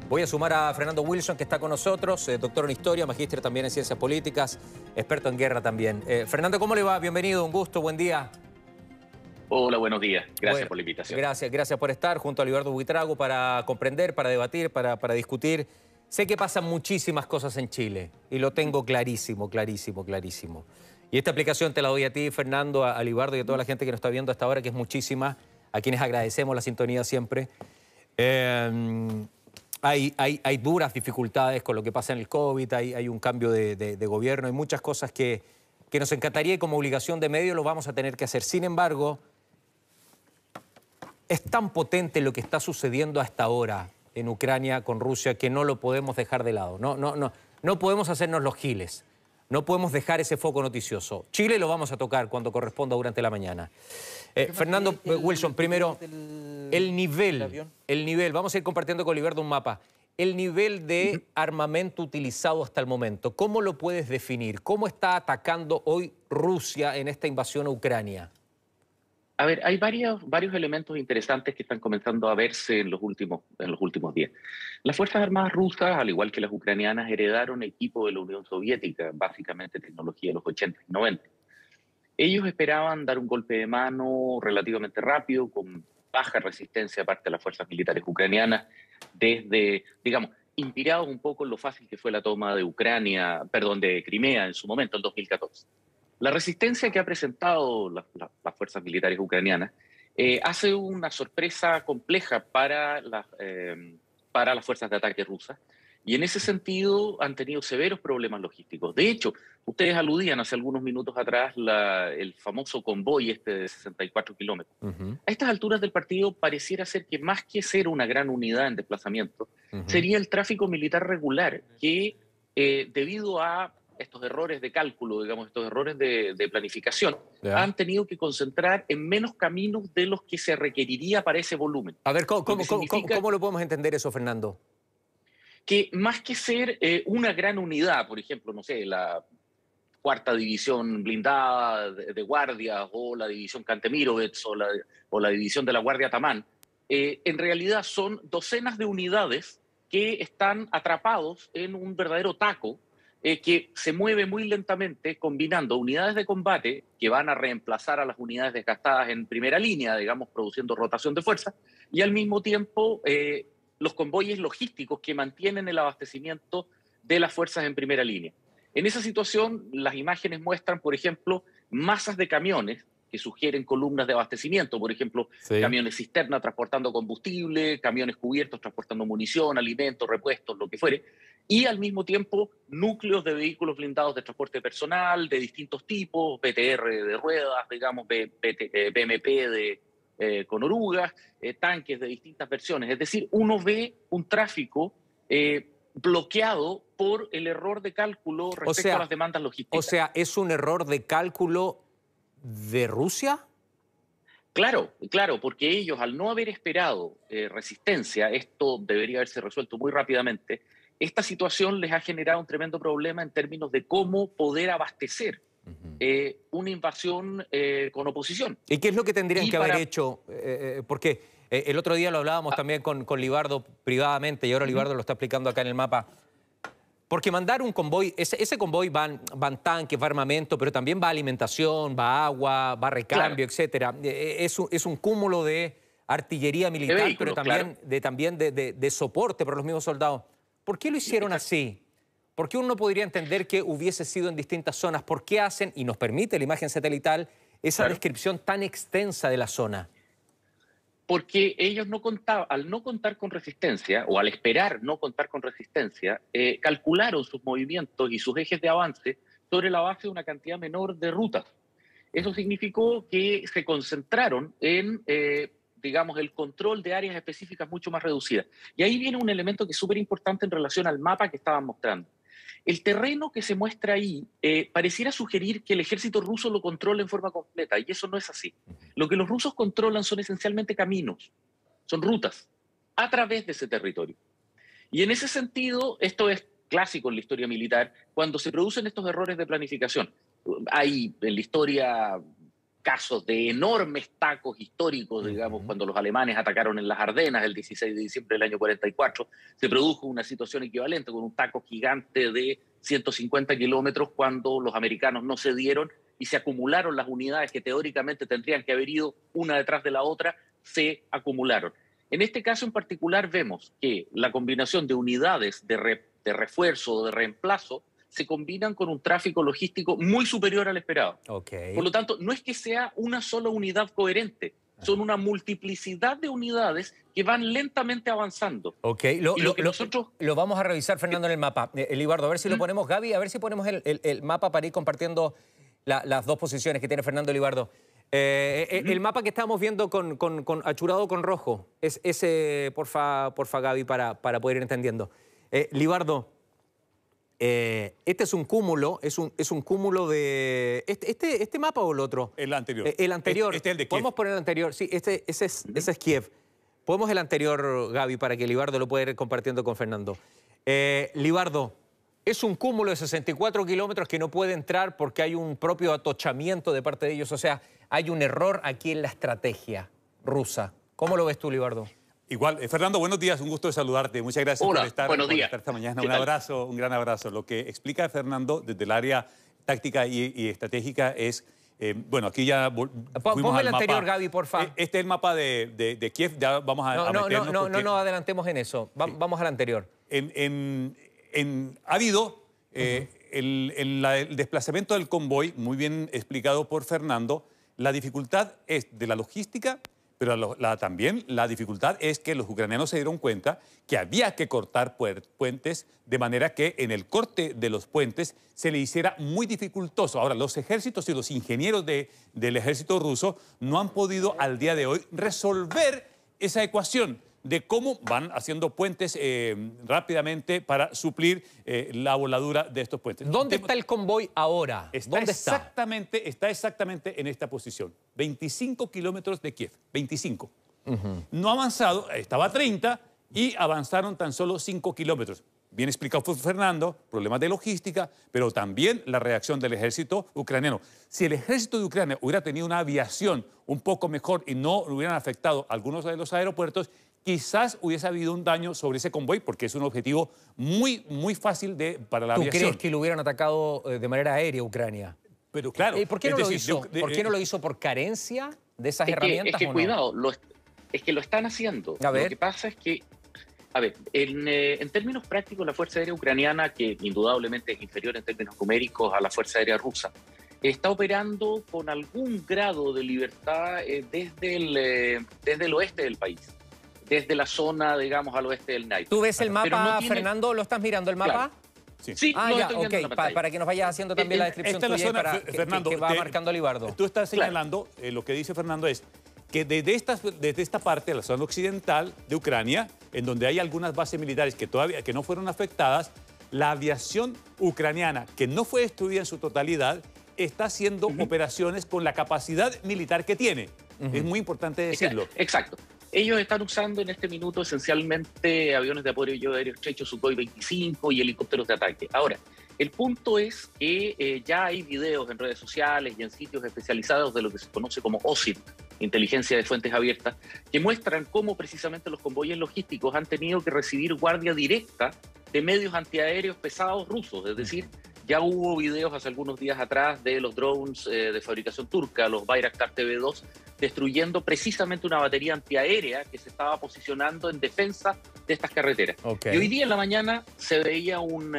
Voy a sumar a Fernando Wilson, que está con nosotros, doctor en Historia, magíster también en Ciencias Políticas, experto en guerra también. Fernando, ¿cómo le va? Bienvenido, un gusto, buen día. Hola, buenos días. Gracias Bueno, por la invitación. gracias por estar junto a Libardo Buitrago para comprender, para debatir, para discutir. Sé que pasan muchísimas cosas en Chile y lo tengo clarísimo. Y esta aplicación te la doy a ti, Fernando, a Libardo y a toda la gente que nos está viendo hasta ahora, que es muchísima, a quienes agradecemos la sintonía siempre. Hay duras dificultades con lo que pasa en el COVID, hay un cambio de gobierno, hay muchas cosas que nos encantaría y como obligación de medio lo vamos a tener que hacer. Sin embargo, es tan potente lo que está sucediendo hasta ahora en Ucrania con Rusia que no lo podemos dejar de lado. No podemos hacernos los giles. No podemos dejar ese foco noticioso. Chile lo vamos a tocar cuando corresponda durante la mañana. Fernando Wilson, primero, el nivel, vamos a ir compartiendo con Libardo un mapa. El nivel de armamento utilizado hasta el momento, ¿cómo lo puedes definir? ¿Cómo está atacando hoy Rusia en esta invasión a Ucrania? A ver, hay varios elementos interesantes que están comenzando a verse en los últimos días. Las Fuerzas Armadas rusas, al igual que las ucranianas, heredaron equipo de la Unión Soviética, básicamente tecnología de los 80 y 90. Ellos esperaban dar un golpe de mano relativamente rápido, con baja resistencia aparte de las fuerzas militares ucranianas, desde, digamos, inspirados un poco en lo fácil que fue la toma de de Crimea en su momento, en 2014. La resistencia que ha presentado las fuerzas militares ucranianas hace una sorpresa compleja para las fuerzas de ataque rusas, y en ese sentido han tenido severos problemas logísticos. De hecho, ustedes aludían hace algunos minutos atrás el famoso convoy de 64 kilómetros. A estas alturas del partido pareciera ser que más que ser una gran unidad en desplazamiento, sería el tráfico militar regular que, debido a estos errores de cálculo, digamos, estos errores de planificación, han tenido que concentrar en menos caminos de los que se requeriría para ese volumen. A ver, ¿cómo lo podemos entender eso, Fernando? Que más que ser una gran unidad, por ejemplo, no sé, la cuarta división blindada de guardias o la división Kantemirovets o la división de la Guardia Tamán, en realidad son docenas de unidades que están atrapados en un verdadero taco que se mueve muy lentamente, combinando unidades de combate que van a reemplazar a las unidades desgastadas en primera línea, digamos, produciendo rotación de fuerza, y al mismo tiempo los convoyes logísticos que mantienen el abastecimiento de las fuerzas en primera línea. En esa situación, las imágenes muestran, por ejemplo, masas de camiones que sugieren columnas de abastecimiento, por ejemplo, camiones cisterna transportando combustible, camiones cubiertos transportando munición, alimentos, repuestos, lo que fuere, y al mismo tiempo núcleos de vehículos blindados de transporte personal de distintos tipos, BTR de ruedas, digamos, BMP con orugas, tanques de distintas versiones. Es decir, uno ve un tráfico bloqueado por el error de cálculo respecto a las demandas logísticas. O sea, ¿es un error de cálculo de Rusia? Claro, porque ellos, al no haber esperado resistencia, esto debería haberse resuelto muy rápidamente. Esta situación les ha generado un tremendo problema en términos de cómo poder abastecer una invasión con oposición. ¿Y qué es lo que tendrían que haber hecho? Porque el otro día lo hablábamos también con Libardo privadamente y ahora Libardo lo está explicando acá en el mapa. Porque mandar un convoy, ese convoy van tanques, va armamento, pero también va alimentación, va agua, va recambio, etcétera. Es un cúmulo de artillería militar, de vehículos, pero también de soporte para los mismos soldados. ¿Por qué lo hicieron así? ¿Por qué uno no podría entender que hubiese sido en distintas zonas? ¿Por qué hacen, y nos permite la imagen satelital, esa descripción tan extensa de la zona? Porque ellos al no contar con resistencia, o al esperar no contar con resistencia, calcularon sus movimientos y sus ejes de avance sobre la base de una cantidad menor de rutas. Eso significó que se concentraron en, digamos, el control de áreas específicas mucho más reducidas. Y ahí viene un elemento que es súper importante en relación al mapa que estaban mostrando. El terreno que se muestra ahí pareciera sugerir que el ejército ruso lo controla en forma completa, y eso no es así. Lo que los rusos controlan son esencialmente caminos, son rutas a través de ese territorio. Y en ese sentido, esto es clásico en la historia militar, cuando se producen estos errores de planificación. Hay en la historia casos de enormes tacos históricos, digamos, cuando los alemanes atacaron en las Ardenas el 16 de diciembre del año 44, se produjo una situación equivalente con un taco gigante de 150 kilómetros cuando los americanos no cedieron y se acumularon las unidades que teóricamente tendrían que haber ido una detrás de la otra, se acumularon. En este caso en particular vemos que la combinación de unidades de refuerzo o de reemplazo se combinan con un tráfico logístico muy superior al esperado. Okay. Por lo tanto, no es que sea una sola unidad coherente, son una multiplicidad de unidades que van lentamente avanzando. Ok, lo vamos a revisar, Fernando, en el mapa. Libardo, a ver si lo ponemos. Gaby, a ver si ponemos el mapa para ir compartiendo las dos posiciones que tiene Fernando Libardo. El mapa que estábamos viendo achurado con rojo, es ese, porfa Gaby, para poder ir entendiendo. Libardo, este es un cúmulo, es un cúmulo de... ¿Este mapa o el otro? El anterior. El anterior. Este es el de Kiev. ¿Podemos poner el anterior? Sí, ese es Kiev. Podemos el anterior, Gaby, para que Libardo lo pueda ir compartiendo con Fernando. Libardo, es un cúmulo de 64 kilómetros que no puede entrar porque hay un propio atochamiento de parte de ellos. O sea, hay un error aquí en la estrategia rusa. ¿Cómo lo ves tú, Libardo? Igual, Fernando, buenos días, un gusto de saludarte. Muchas gracias por estar esta mañana. Un abrazo, un gran abrazo. Lo que explica Fernando desde el área táctica y estratégica es, bueno, aquí ya fuimos el anterior, Gaby, por favor. Este es el mapa de Kiev, ya vamos a meternos. No adelantemos en eso, vamos al anterior. Ha habido el desplazamiento del convoy, muy bien explicado por Fernando. La dificultad es de la logística, pero también la dificultad es que los ucranianos se dieron cuenta que había que cortar puentes, de manera que en el corte de los puentes se le hiciera muy dificultoso. Ahora, los ejércitos y los ingenieros del ejército ruso no han podido al día de hoy resolver esa ecuación de cómo van haciendo puentes rápidamente para suplir la voladura de estos puentes. ¿Dónde está el convoy ahora? ¿Dónde está? Está exactamente en esta posición. 25 kilómetros de Kiev, 25. No ha avanzado, estaba a 30 y avanzaron tan solo 5 kilómetros. Bien explicado por Fernando, problemas de logística, pero también la reacción del ejército ucraniano. Si el ejército de Ucrania hubiera tenido una aviación un poco mejor y no hubieran afectado algunos de los aeropuertos, quizás hubiese habido un daño sobre ese convoy, porque es un objetivo muy fácil para la aviación. ¿Tú crees que lo hubieran atacado de manera aérea Ucrania? Pero claro. ¿Por qué no lo hizo? ¿Por qué no lo hizo? ¿Por carencia de esas herramientas? Es que ¿o no? Cuidado, es que lo están haciendo. A ver. Lo que pasa es que, a ver, en términos prácticos, la Fuerza Aérea Ucraniana, que indudablemente es inferior en términos numéricos a la Fuerza Aérea Rusa, está operando con algún grado de libertad desde el oeste del país, desde la zona, digamos, al oeste del Naipe. ¿Tú ves el mapa, Fernando? ¿Lo estás mirando el mapa? Claro. Sí, ya, ok, para que nos vayas haciendo también la descripción tuya zona, para Fernando, que va marcando Libardo. Tú estás señalando, lo que dice Fernando es que desde esta parte, la zona occidental de Ucrania, en donde hay algunas bases militares que no fueron afectadas, la aviación ucraniana, que no fue destruida en su totalidad, está haciendo operaciones con la capacidad militar que tiene. Es muy importante decirlo. Exacto. Ellos están usando en este minuto esencialmente aviones de apoyo aéreo estrecho Sukhoi 25 y helicópteros de ataque. Ahora, el punto es que ya hay videos en redes sociales y en sitios especializados de lo que se conoce como OSINT, inteligencia de fuentes abiertas, que muestran cómo precisamente los convoyes logísticos han tenido que recibir guardia directa de medios antiaéreos pesados rusos. Es decir, ya hubo videos hace algunos días atrás de los drones de fabricación turca, los Bayraktar TB2, destruyendo precisamente una batería antiaérea que se estaba posicionando en defensa de estas carreteras. Y hoy día en la mañana se veía un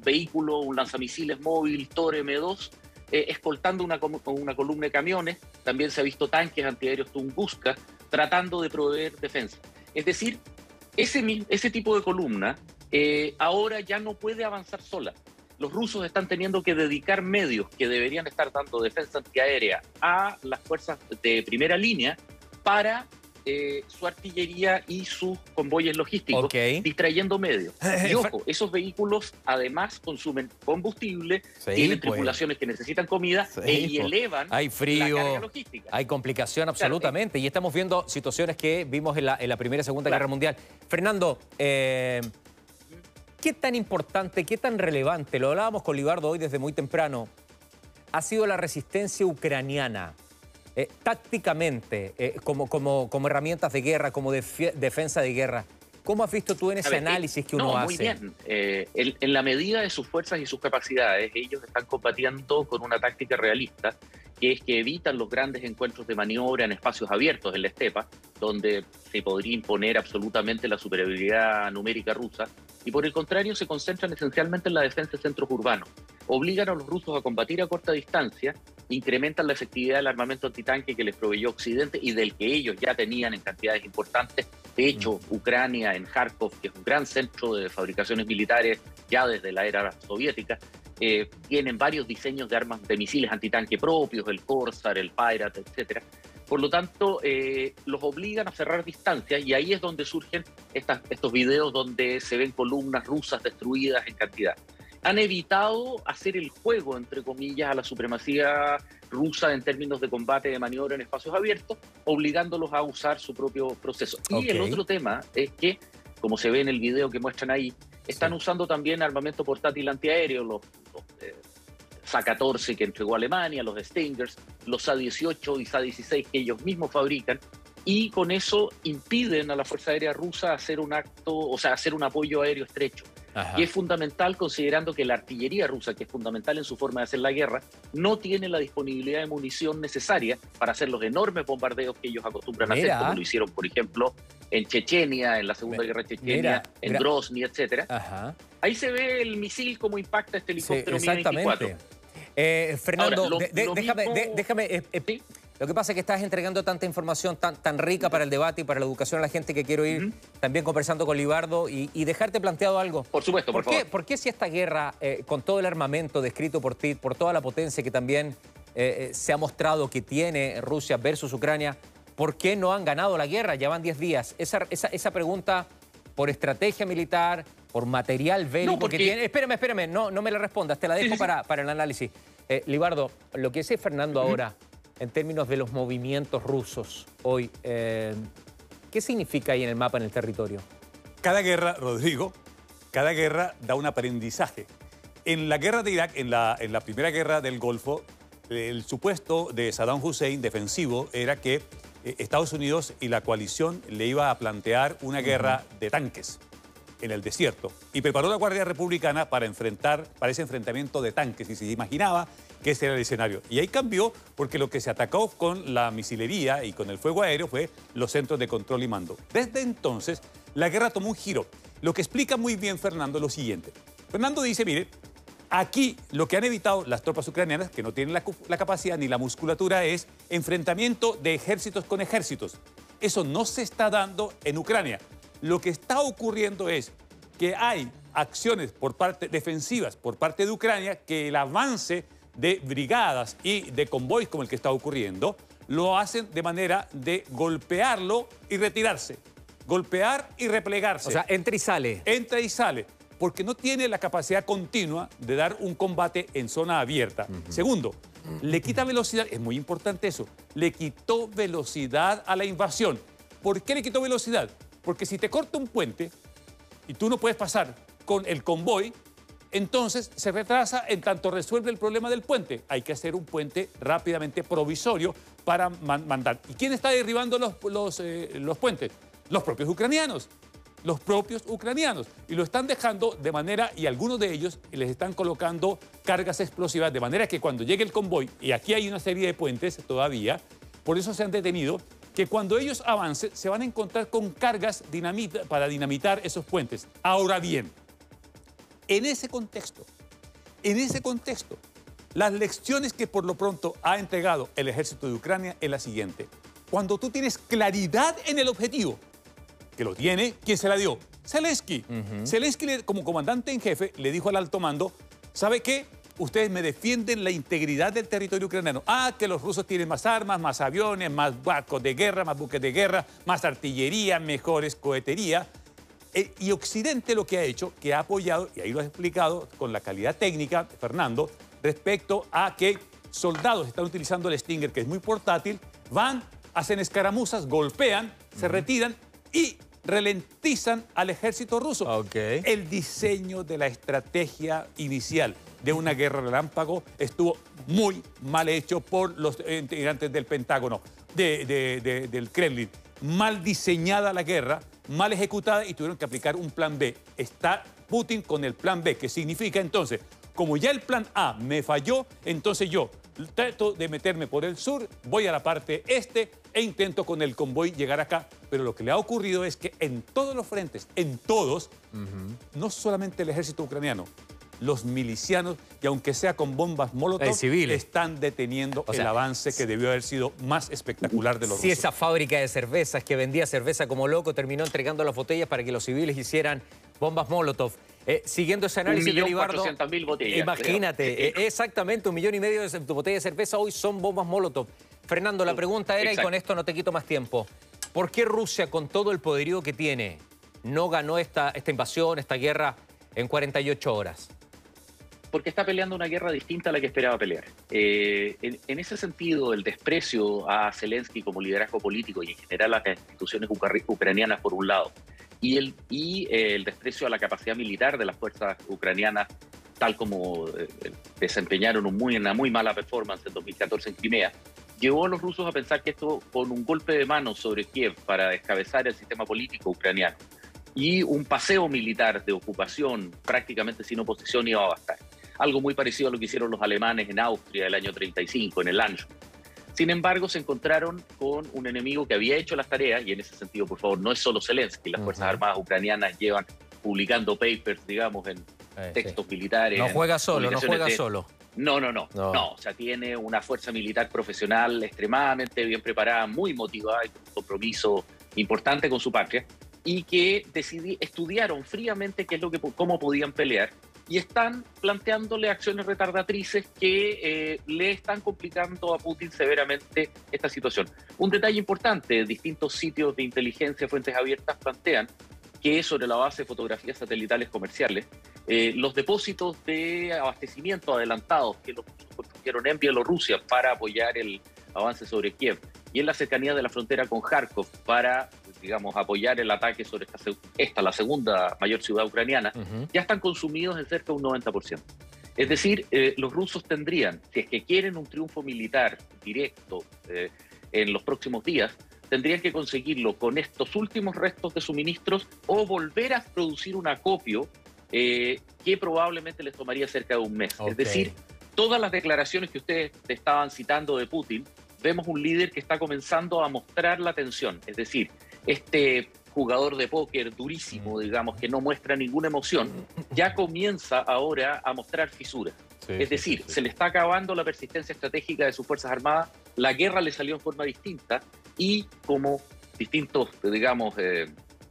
vehículo, un lanzamisiles móvil Tor M2, escoltando una columna de camiones. También se ha visto tanques antiaéreos Tunguska tratando de proveer defensa. Es decir, ese tipo de columna ahora ya no puede avanzar sola. Los rusos están teniendo que dedicar medios que deberían estar dando defensa antiaérea a las fuerzas de primera línea para su artillería y sus convoyes logísticos, distrayendo medios. Y ojo, esos vehículos además consumen combustible, tienen tripulaciones que necesitan comida y elevan hay frío, la carga logística. Hay complicación absolutamente. Y estamos viendo situaciones que vimos en la Primera y Segunda Guerra Mundial. Fernando, ¿qué tan importante, qué tan relevante, lo hablábamos con Libardo hoy desde muy temprano, ha sido la resistencia ucraniana tácticamente, como herramientas de guerra, como defensa de guerra. ¿Cómo has visto tú en ese análisis que uno hace? Muy bien. En la medida de sus fuerzas y sus capacidades, ellos están combatiendo con una táctica realista, que es que evitan los grandes encuentros de maniobra en espacios abiertos en la estepa, donde se podría imponer absolutamente la superioridad numérica rusa, y por el contrario se concentran esencialmente en la defensa de centros urbanos. Obligan a los rusos a combatir a corta distancia, incrementan la efectividad del armamento antitanque que les proveyó Occidente y del que ellos ya tenían en cantidades importantes. De hecho, Ucrania, en Kharkov, que es un gran centro de fabricaciones militares ya desde la era soviética, tienen varios diseños de armas de misiles antitanque propios, el Corsair, el Pirate, etc. Por lo tanto, los obligan a cerrar distancias y ahí es donde surgen estos videos donde se ven columnas rusas destruidas en cantidad. Han evitado hacer el juego, entre comillas, a la supremacía rusa en términos de combate de maniobra en espacios abiertos, obligándolos a usar su propio proceso. Y el otro tema es que, como se ve en el video que muestran ahí, están usando también armamento portátil antiaéreo, los SA-14 que entregó Alemania, los Stingers, los SA-18 y SA-16 que ellos mismos fabrican, y con eso impiden a la Fuerza Aérea Rusa hacer un acto, o sea, hacer un apoyo aéreo estrecho. Ajá. Y es fundamental considerando que la artillería rusa, que es fundamental en su forma de hacer la guerra, no tiene la disponibilidad de munición necesaria para hacer los enormes bombardeos que ellos acostumbran a hacer, como lo hicieron, por ejemplo, en Chechenia, en la Segunda Guerra Chechenia, en Grozny, etc. Ajá. Ahí se ve el misil como impacta este helicóptero Mi-24. Fernando, ahora, déjame... ¿sí? Lo que pasa es que estás entregando tanta información tan rica para el debate y para la educación a la gente que quiero ir también conversando con Libardo y dejarte planteado algo. Por supuesto, por favor. ¿Por qué si esta guerra, con todo el armamento descrito por ti, por toda la potencia que también se ha mostrado que tiene Rusia versus Ucrania, por qué no han ganado la guerra? Ya van 10 días. Esa pregunta por estrategia militar, por material bélico que tiene... Espérame, no me la respondas, te la dejo para el análisis. Libardo, lo que dice Fernando ahora... en términos de los movimientos rusos hoy, ¿qué significa ahí en el mapa, en el territorio? Cada guerra, Rodrigo, cada guerra da un aprendizaje. En la guerra de Irak, en la primera guerra del Golfo, el supuesto de Saddam Hussein defensivo era que Estados Unidos y la coalición le iba a plantear una guerra de tanques en el desierto. Y preparó la Guardia Republicana para ese enfrentamiento de tanques. Y se imaginaba que ese era el escenario. Y ahí cambió porque lo que se atacó con la misilería y con el fuego aéreo fue los centros de control y mando. Desde entonces, la guerra tomó un giro. Lo que explica muy bien Fernando es lo siguiente. Fernando dice, mire, aquí lo que han evitado las tropas ucranianas, que no tienen la capacidad ni la musculatura, es enfrentamiento de ejércitos con ejércitos. Eso no se está dando en Ucrania. Lo que está ocurriendo es que hay acciones defensivas por parte de Ucrania, que el avance de brigadas y de convoys como el que está ocurriendo, lo hacen de manera de golpearlo y retirarse. Golpear y replegarse. O sea, entra y sale. Entra y sale, porque no tiene la capacidad continua de dar un combate en zona abierta. Segundo, le quita velocidad, es muy importante eso, le quitó velocidad a la invasión. ¿Por qué le quitó velocidad? Porque si te corta un puente y tú no puedes pasar con el convoy, entonces se retrasa en tanto resuelve el problema del puente. Hay que hacer un puente rápidamente provisorio para mandar. ¿Y quién está derribando los puentes? Los propios ucranianos. Los propios ucranianos. Y lo están dejando de manera, y algunos de ellos les están colocando cargas explosivas, de manera que cuando llegue el convoy, y aquí hay una serie de puentes todavía, por eso se han detenido, que cuando ellos avancen se van a encontrar con cargas para dinamitar esos puentes. Ahora bien, en ese contexto, las lecciones que por lo pronto ha entregado el ejército de Ucrania es la siguiente. Cuando tú tienes claridad en el objetivo, que lo tiene, ¿quién se la dio? Zelensky. Zelensky, como comandante en jefe, le dijo al alto mando, ¿sabe qué? Ustedes me defienden la integridad del territorio ucraniano. Que los rusos tienen más armas, más aviones, más barcos de guerra, más buques de guerra, más artillería, mejores cohetería. Y Occidente lo que ha hecho, que ha apoyado, y ahí lo ha explicado con la calidad técnica, Fernando, respecto a que soldados están utilizando el Stinger, que es muy portátil, van, hacen escaramuzas, golpean, se retiran y ralentizan al ejército ruso. Okay. El diseño de la estrategia inicial de una guerra relámpago estuvo muy mal hecho por los integrantes del Pentágono, del Kremlin. Mal diseñada la guerra, mal ejecutada y tuvieron que aplicar un plan B. Está Putin con el plan B, que significa entonces, como ya el plan A me falló, entonces yo trato de meterme por el sur, voy a la parte este e intento con el convoy llegar acá. Pero lo que le ha ocurrido es que en todos los frentes, en todos, no solamente el ejército ucraniano, los milicianos, y aunque sea con bombas Molotov, están deteniendo el avance que debió haber sido más espectacular de los rusos. Si esa fábrica de cervezas que vendía cerveza como loco terminó entregando las botellas para que los civiles hicieran bombas Molotov. Siguiendo ese análisis de Libardo, 1.400.000 botellas. Imagínate, exactamente 1,5 millones de botellas de cerveza hoy son bombas Molotov. Fernando, la pregunta era, y con esto no te quito más tiempo, ¿por qué Rusia, con todo el poderío que tiene, no ganó esta invasión, esta guerra en 48 horas? Porque está peleando una guerra distinta a la que esperaba pelear. En ese sentido, el desprecio a Zelensky como liderazgo político y en general a las instituciones ucranianas por un lado, y el desprecio a la capacidad militar de las fuerzas ucranianas, tal como desempeñaron una muy mala performance en 2014 en Crimea, llevó a los rusos a pensar que esto, con un golpe de mano sobre Kiev para descabezar el sistema político ucraniano y un paseo militar de ocupación prácticamente sin oposición, iba a bastar. Algo muy parecido a lo que hicieron los alemanes en Austria el año 35, en el Anschluss. Sin embargo, se encontraron con un enemigo que había hecho las tareas, y en ese sentido, por favor, no es solo Zelensky. Las Fuerzas Armadas ucranianas llevan publicando papers, digamos, en textos militares. No juega solo, no juega solo. No. O sea, tiene una fuerza militar profesional extremadamente bien preparada, muy motivada y con un compromiso importante con su patria, y que estudiaron fríamente cómo podían pelear, y están planteándole acciones retardatrices que le están complicando a Putin severamente esta situación. Un detalle importante, distintos sitios de inteligencia, fuentes abiertas, plantean que sobre la base de fotografías satelitales comerciales, los depósitos de abastecimiento adelantados que los construyeron en Bielorrusia para apoyar el avance sobre Kiev y en la cercanía de la frontera con Kharkov para, digamos, apoyar el ataque sobre la segunda mayor ciudad ucraniana, ya están consumidos en cerca de un 90%. Es decir, los rusos tendrían, si es que quieren un triunfo militar directo en los próximos días, tendrían que conseguirlo con estos últimos restos de suministros o volver a producir un acopio que probablemente les tomaría cerca de un mes. Es decir, todas las declaraciones que ustedes estaban citando de Putin, vemos un líder que está comenzando a mostrar la tensión. Es decir, este jugador de póker durísimo, digamos, que no muestra ninguna emoción, ya comienza ahora a mostrar fisuras. Es decir, se le está acabando la persistencia estratégica de sus Fuerzas Armadas, la guerra le salió en forma distinta y como distintos, digamos,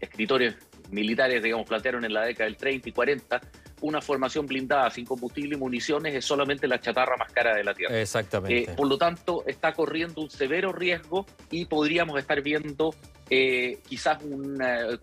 escritores militares, digamos, plantearon en la década del 30 y 40, una formación blindada sin combustible y municiones es solamente la chatarra más cara de la Tierra. Exactamente. Por lo tanto, está corriendo un severo riesgo y podríamos estar viendo quizás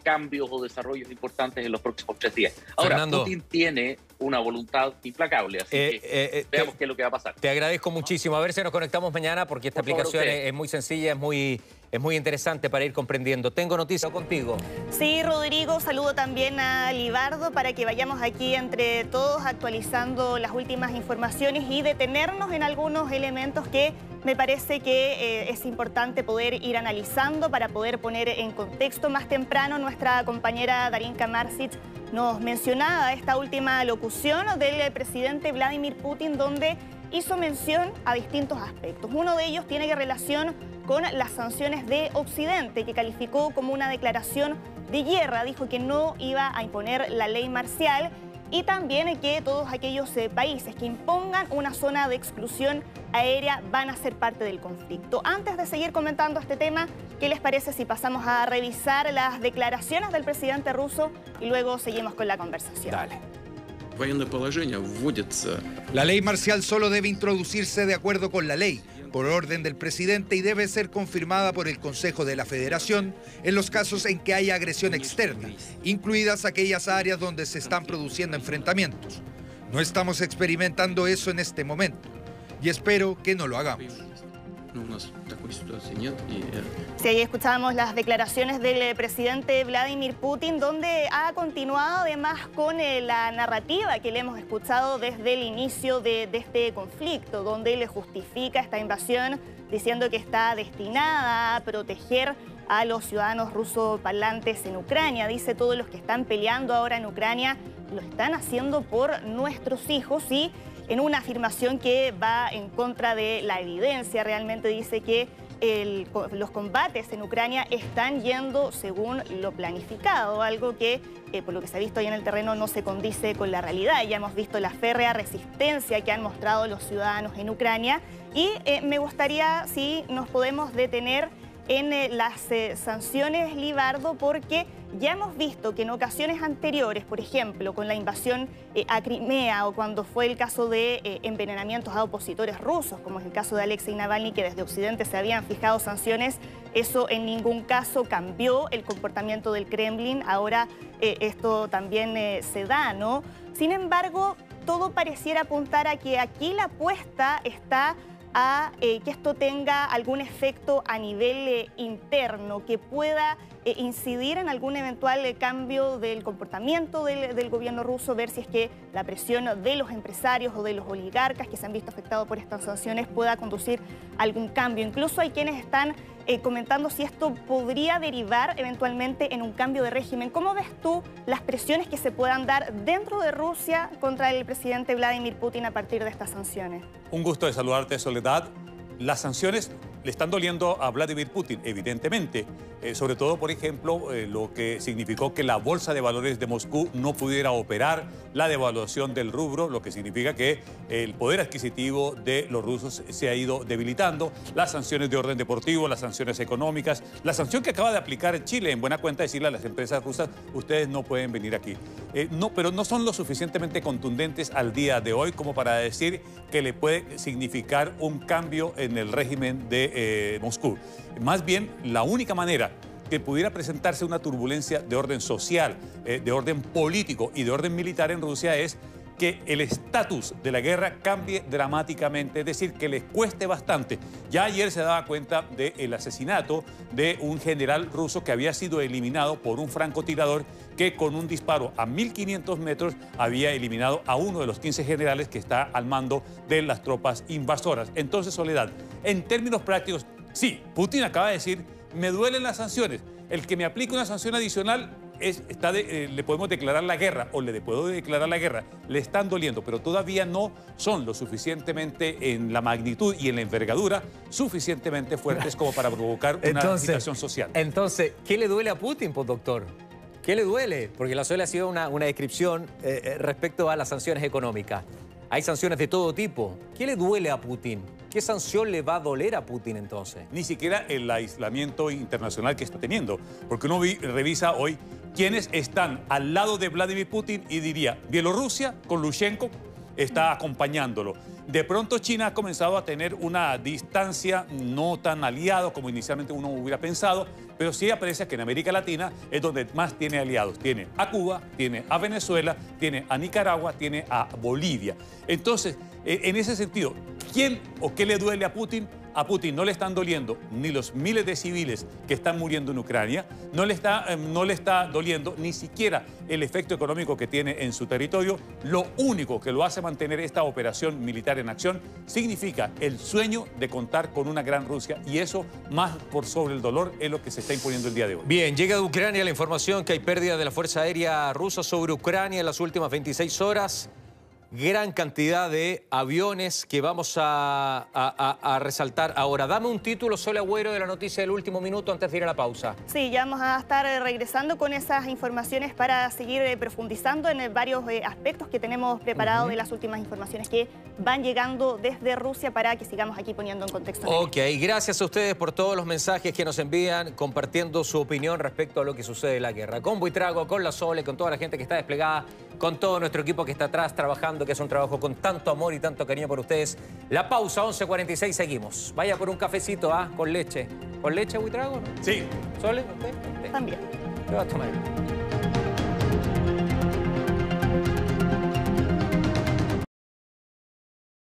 cambios o desarrollos importantes en los próximos 3 días. Ahora, Fernando, Putin tiene una voluntad implacable, así que veamos qué es lo que va a pasar. Te agradezco muchísimo. A ver si nos conectamos mañana, porque esta aplicación es muy sencilla, es muy interesante para ir comprendiendo. Tengo noticias contigo. Sí, Rodrigo, saludo también a Libardo para que vayamos aquí entre todos actualizando las últimas informaciones y detenernos en algunos elementos que me parece que es importante poder ir analizando para poder poner en contexto. Más temprano nuestra compañera Darinka Marsic nos mencionaba esta última locución del presidente Vladimir Putin, donde hizo mención a distintos aspectos. Uno de ellos tiene relación con las sanciones de Occidente, que calificó como una declaración de guerra. Dijo que no iba a imponer la ley marcial y también que todos aquellos países que impongan una zona de exclusión aérea van a ser parte del conflicto. Antes de seguir comentando este tema, ¿qué les parece si pasamos a revisar las declaraciones del presidente ruso y luego seguimos con la conversación? Dale. La ley marcial solo debe introducirse de acuerdo con la ley, por orden del presidente, y debe ser confirmada por el Consejo de la Federación en los casos en que haya agresión externa, incluidas aquellas áreas donde se están produciendo enfrentamientos. No estamos experimentando eso en este momento y espero que no lo hagamos. Sí, ahí escuchábamos las declaraciones del presidente Vladimir Putin, donde ha continuado además con la narrativa que le hemos escuchado desde el inicio de este conflicto, donde le justifica esta invasión diciendo que está destinada a proteger a los ciudadanos rusoparlantes en Ucrania. Dice, todos los que están peleando ahora en Ucrania lo están haciendo por nuestros hijos, y en una afirmación que va en contra de la evidencia, realmente dice que los combates en Ucrania están yendo según lo planificado, algo que, por lo que se ha visto ahí en el terreno, no se condice con la realidad. Ya hemos visto la férrea resistencia que han mostrado los ciudadanos en Ucrania, y me gustaría, si nos podemos detener en las sanciones, Libardo, porque ya hemos visto que en ocasiones anteriores, por ejemplo, con la invasión a Crimea, o cuando fue el caso de envenenamientos a opositores rusos, como es el caso de Alexei Navalny, que desde Occidente se habían fijado sanciones, eso en ningún caso cambió el comportamiento del Kremlin. Ahora esto también se da, ¿no? Sin embargo, todo pareciera apuntar a que aquí la apuesta está a que esto tenga algún efecto a nivel interno, que pueda incidir en algún eventual cambio del comportamiento del gobierno ruso, ver si es que la presión de los empresarios o de los oligarcas que se han visto afectados por estas sanciones pueda conducir a algún cambio. Incluso hay quienes están comentando si esto podría derivar eventualmente en un cambio de régimen. ¿Cómo ves tú las presiones que se puedan dar dentro de Rusia contra el presidente Vladimir Putin a partir de estas sanciones? Un gusto de saludarte, Soledad. Las sanciones le están doliendo a Vladimir Putin, evidentemente. Sobre todo, por ejemplo, lo que significó que la Bolsa de Valores de Moscú no pudiera operar, la devaluación del rublo, lo que significa que el poder adquisitivo de los rusos se ha ido debilitando, las sanciones de orden deportivo, las sanciones económicas, la sanción que acaba de aplicar Chile, en buena cuenta decirle a las empresas rusas, ustedes no pueden venir aquí. Pero no son lo suficientemente contundentes al día de hoy como para decir que le puede significar un cambio en el régimen de Moscú. Más bien, la única manera que pudiera presentarse una turbulencia de orden social, de orden político y de orden militar en Rusia es que el estatus de la guerra cambie dramáticamente, es decir, que les cueste bastante. Ya ayer se daba cuenta del asesinato de un general ruso que había sido eliminado por un francotirador que con un disparo a 1.500 metros había eliminado a uno de los 15 generales que está al mando de las tropas invasoras. Entonces, Soledad, en términos prácticos, sí, Putin acaba de decir, me duelen las sanciones. El que me aplique una sanción adicional le podemos declarar la guerra o le puedo declarar la guerra, le están doliendo, pero todavía no son lo suficientemente en la magnitud y en la envergadura suficientemente fuertes como para provocar una situación social. Entonces, ¿qué le duele a Putin, pues, doctor? ¿Qué le duele? Porque la suele ha sido una descripción respecto a las sanciones económicas. Hay sanciones de todo tipo. ¿Qué le duele a Putin? ¿Qué sanción le va a doler a Putin entonces? Ni siquiera el aislamiento internacional que está teniendo. Porque uno revisa hoy quiénes están al lado de Vladimir Putin y diría, Bielorrusia con Lukashenko está acompañándolo. De pronto China ha comenzado a tener una distancia no tan aliado como inicialmente uno hubiera pensado, pero sí aparece que en América Latina es donde más tiene aliados. Tiene a Cuba, tiene a Venezuela, tiene a Nicaragua, tiene a Bolivia. Entonces, en ese sentido, ¿quién o qué le duele a Putin? A Putin no le están doliendo ni los miles de civiles que están muriendo en Ucrania, no le está doliendo ni siquiera el efecto económico que tiene en su territorio. Lo único que lo hace mantener esta operación militar en acción significa el sueño de contar con una gran Rusia, y eso, más por sobre el dolor, es lo que se está imponiendo el día de hoy. Bien, llega de Ucrania la información que hay pérdida de la Fuerza Aérea Rusa sobre Ucrania en las últimas 26 horas. Gran cantidad de aviones que vamos a resaltar ahora. Dame un título, Sol Agüero, de la noticia del último minuto antes de ir a la pausa. Sí, ya vamos a estar regresando con esas informaciones para seguir profundizando en varios aspectos que tenemos preparados de las últimas informaciones que van llegando desde Rusia para que sigamos aquí poniendo en contexto. Ok, gracias a ustedes por todos los mensajes que nos envían compartiendo su opinión respecto a lo que sucede en la guerra. Con Buitrago, con la Sole, con toda la gente que está desplegada, con todo nuestro equipo que está atrás trabajando, que es un trabajo con tanto amor y tanto cariño por ustedes. La pausa, 11:46, seguimos. Vaya por un cafecito, con leche. ¿Con leche, Buitrago, no? Sí. ¿Sole? ¿Usted? También. ¿Qué va a tomar?